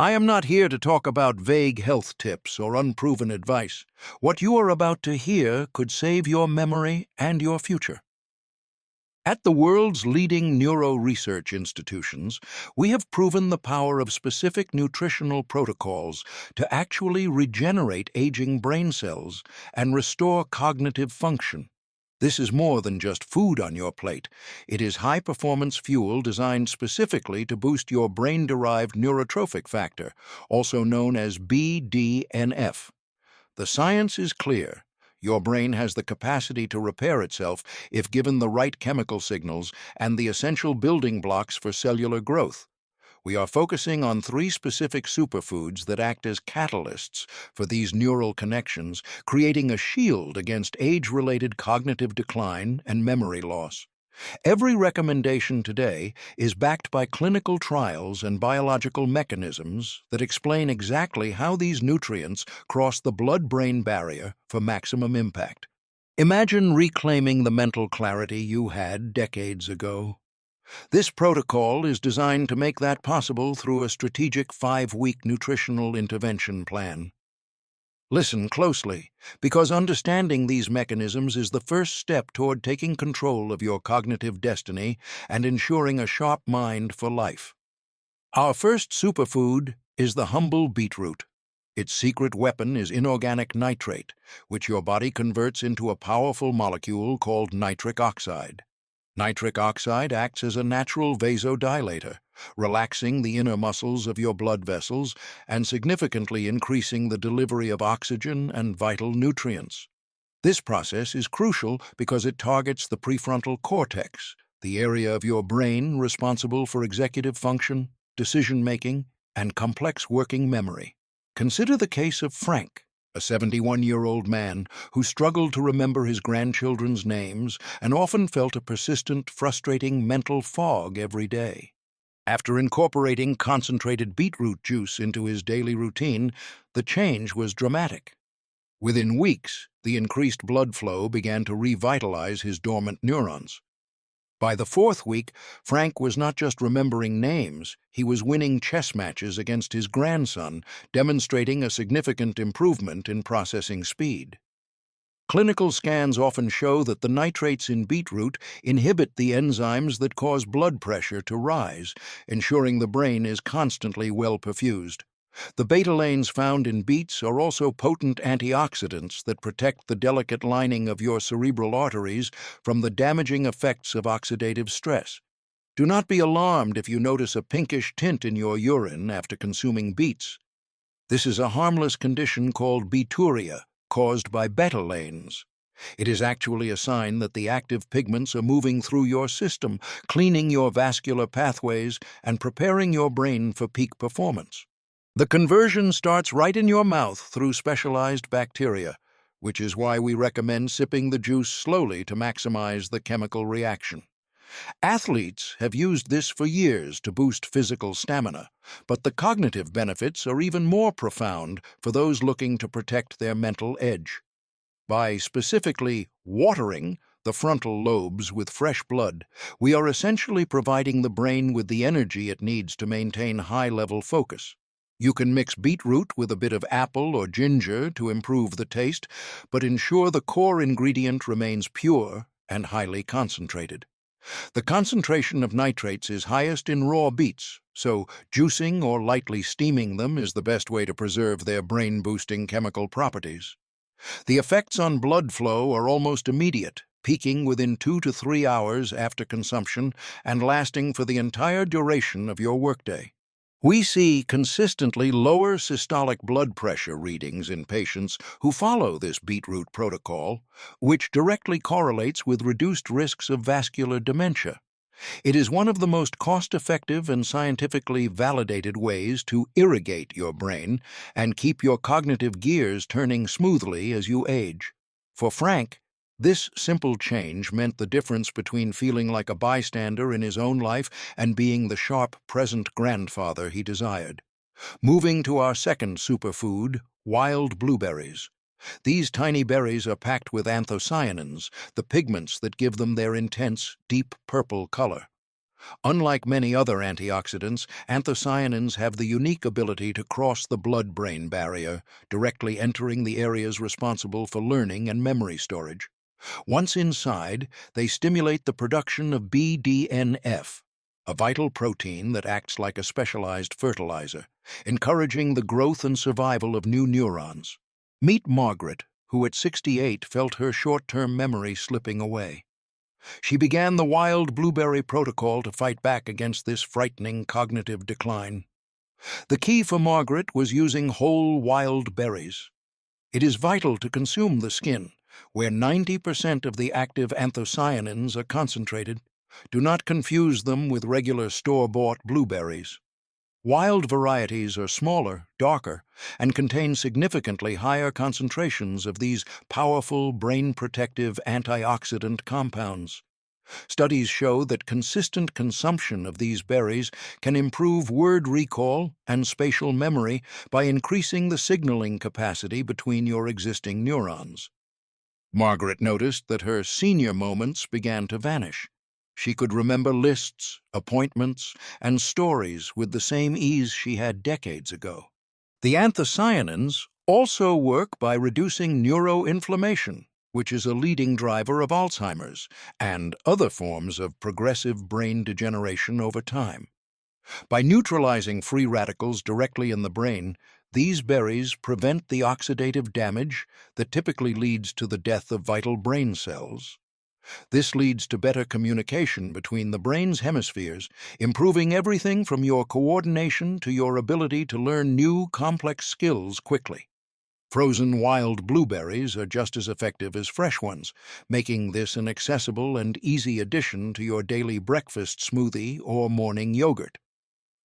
I am not here to talk about vague health tips or unproven advice. What you are about to hear could save your memory and your future. At the world's leading neuro research institutions, we have proven the power of specific nutritional protocols to actually regenerate aging brain cells and restore cognitive function. This is more than just food on your plate. It is high-performance fuel designed specifically to boost your brain-derived neurotrophic factor, also known as BDNF. The science is clear. Your brain has the capacity to repair itself if given the right chemical signals and the essential building blocks for cellular growth. We are focusing on three specific superfoods that act as catalysts for these neural connections, creating a shield against age-related cognitive decline and memory loss. Every recommendation today is backed by clinical trials and biological mechanisms that explain exactly how these nutrients cross the blood-brain barrier for maximum impact. Imagine reclaiming the mental clarity you had decades ago. This protocol is designed to make that possible through a strategic 5-week nutritional intervention plan. Listen closely, because understanding these mechanisms is the first step toward taking control of your cognitive destiny and ensuring a sharp mind for life. Our first superfood is the humble beetroot. Its secret weapon is inorganic nitrate, which your body converts into a powerful molecule called nitric oxide. Nitric oxide acts as a natural vasodilator, relaxing the inner muscles of your blood vessels and significantly increasing the delivery of oxygen and vital nutrients. This process is crucial because it targets the prefrontal cortex, the area of your brain responsible for executive function, decision-making, and complex working memory. Consider the case of Frank, a 71-year-old man who struggled to remember his grandchildren's names and often felt a persistent, frustrating mental fog every day. After incorporating concentrated beetroot juice into his daily routine, the change was dramatic. Within weeks, the increased blood flow began to revitalize his dormant neurons. By the 4th week, Frank was not just remembering names, he was winning chess matches against his grandson, demonstrating a significant improvement in processing speed. Clinical scans often show that the nitrates in beetroot inhibit the enzymes that cause blood pressure to rise, ensuring the brain is constantly well perfused. The betalains found in beets are also potent antioxidants that protect the delicate lining of your cerebral arteries from the damaging effects of oxidative stress. Do not be alarmed if you notice a pinkish tint in your urine after consuming beets. This is a harmless condition called beturia, caused by betalains. It is actually a sign that the active pigments are moving through your system, cleaning your vascular pathways and preparing your brain for peak performance. The conversion starts right in your mouth through specialized bacteria, which is why we recommend sipping the juice slowly to maximize the chemical reaction. Athletes have used this for years to boost physical stamina, but the cognitive benefits are even more profound for those looking to protect their mental edge. By specifically watering the frontal lobes with fresh blood, we are essentially providing the brain with the energy it needs to maintain high-level focus. You can mix beetroot with a bit of apple or ginger to improve the taste, but ensure the core ingredient remains pure and highly concentrated. The concentration of nitrates is highest in raw beets, so juicing or lightly steaming them is the best way to preserve their brain-boosting chemical properties. The effects on blood flow are almost immediate, peaking within 2 to 3 hours after consumption and lasting for the entire duration of your workday. We see consistently lower systolic blood pressure readings in patients who follow this beetroot protocol, which directly correlates with reduced risks of vascular dementia. It is one of the most cost-effective and scientifically validated ways to irrigate your brain and keep your cognitive gears turning smoothly as you age. For Frank, this simple change meant the difference between feeling like a bystander in his own life and being the sharp, present grandfather he desired. Moving to our second superfood, wild blueberries. These tiny berries are packed with anthocyanins, the pigments that give them their intense, deep purple color. Unlike many other antioxidants, anthocyanins have the unique ability to cross the blood-brain barrier, directly entering the areas responsible for learning and memory storage. Once inside, they stimulate the production of BDNF, a vital protein that acts like a specialized fertilizer, encouraging the growth and survival of new neurons. Meet Margaret, who at 68 felt her short-term memory slipping away. She began the wild blueberry protocol to fight back against this frightening cognitive decline. The key for Margaret was using whole wild berries. It is vital to consume the skin, where 90% of the active anthocyanins are concentrated. Do not confuse them with regular store-bought blueberries. Wild varieties are smaller, darker, and contain significantly higher concentrations of these powerful brain-protective antioxidant compounds. Studies show that consistent consumption of these berries can improve word recall and spatial memory by increasing the signaling capacity between your existing neurons. Margaret noticed that her senior moments began to vanish. She could remember lists, appointments, and stories with the same ease she had decades ago. The anthocyanins also work by reducing neuroinflammation, which is a leading driver of Alzheimer's and other forms of progressive brain degeneration over time. By neutralizing free radicals directly in the brain, these berries prevent the oxidative damage that typically leads to the death of vital brain cells. This leads to better communication between the brain's hemispheres, improving everything from your coordination to your ability to learn new, complex skills quickly. Frozen wild blueberries are just as effective as fresh ones, making this an accessible and easy addition to your daily breakfast smoothie or morning yogurt.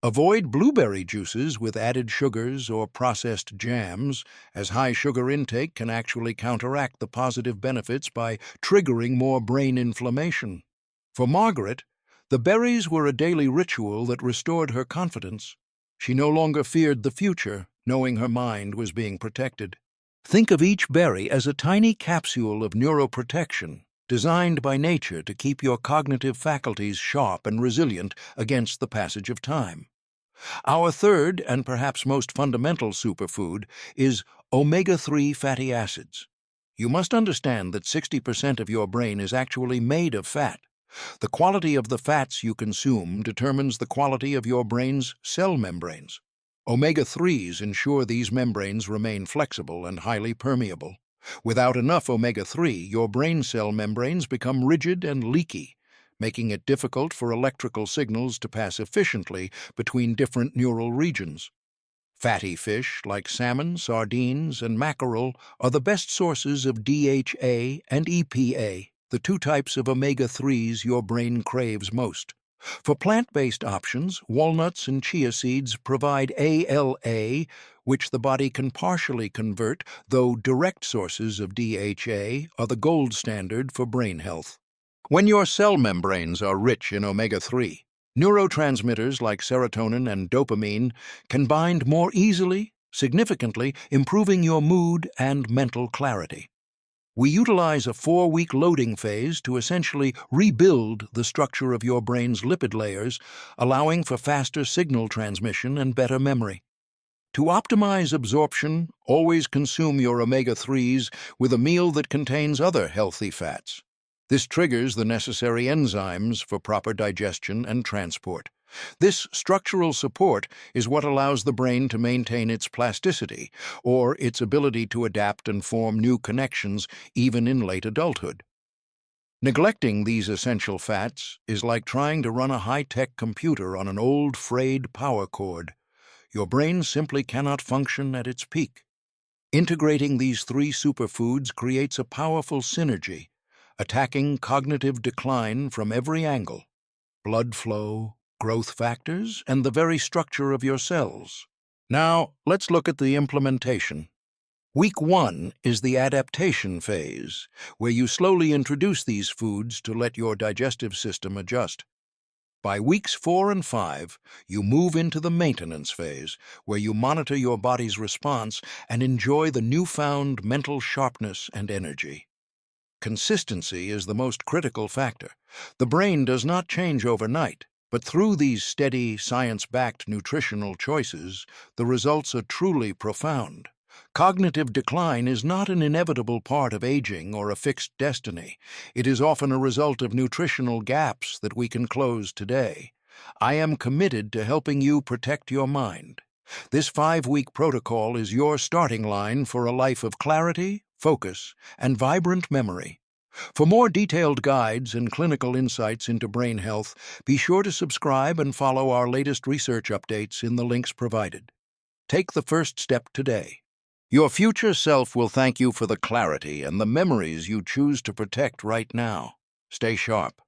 Avoid blueberry juices with added sugars or processed jams, as high sugar intake can actually counteract the positive benefits by triggering more brain inflammation. For Margaret, the berries were a daily ritual that restored her confidence. She no longer feared the future, knowing her mind was being protected. Think of each berry as a tiny capsule of neuroprotection, designed by nature to keep your cognitive faculties sharp and resilient against the passage of time. Our third and perhaps most fundamental superfood is omega-3 fatty acids. You must understand that 60% of your brain is actually made of fat. The quality of the fats you consume determines the quality of your brain's cell membranes. Omega-3s ensure these membranes remain flexible and highly permeable. Without enough omega-3, your brain cell membranes become rigid and leaky, making it difficult for electrical signals to pass efficiently between different neural regions. Fatty fish like salmon, sardines, and mackerel are the best sources of DHA and EPA, the two types of omega-3s your brain craves most. For plant-based options, walnuts and chia seeds provide ALA, which the body can partially convert, though direct sources of DHA are the gold standard for brain health. When your cell membranes are rich in omega-3, neurotransmitters like serotonin and dopamine can bind more easily, significantly improving your mood and mental clarity. We utilize a 4-week loading phase to essentially rebuild the structure of your brain's lipid layers, allowing for faster signal transmission and better memory. To optimize absorption, always consume your omega-3s with a meal that contains other healthy fats. This triggers the necessary enzymes for proper digestion and transport. This structural support is what allows the brain to maintain its plasticity, or its ability to adapt and form new connections even in late adulthood. Neglecting these essential fats is like trying to run a high-tech computer on an old, frayed power cord. Your brain simply cannot function at its peak. Integrating these 3 superfoods creates a powerful synergy, attacking cognitive decline from every angle: blood flow, growth factors, and the very structure of your cells. Now, let's look at the implementation. Week 1 is the adaptation phase, where you slowly introduce these foods to let your digestive system adjust. By weeks 4 and 5, you move into the maintenance phase, where you monitor your body's response and enjoy the newfound mental sharpness and energy. Consistency is the most critical factor. The brain does not change overnight, But through these steady, science-backed nutritional choices, the results are truly profound. Cognitive decline is not an inevitable part of aging or a fixed destiny. It is often a result of nutritional gaps that we can close today. I am committed to helping you protect your mind. This 5-week protocol is your starting line for a life of clarity, focus, and vibrant memory. For more detailed guides and clinical insights into brain health, be sure to subscribe and follow our latest research updates in the links provided. Take the first step today. Your future self will thank you for the clarity and the memories you choose to protect right now. Stay sharp.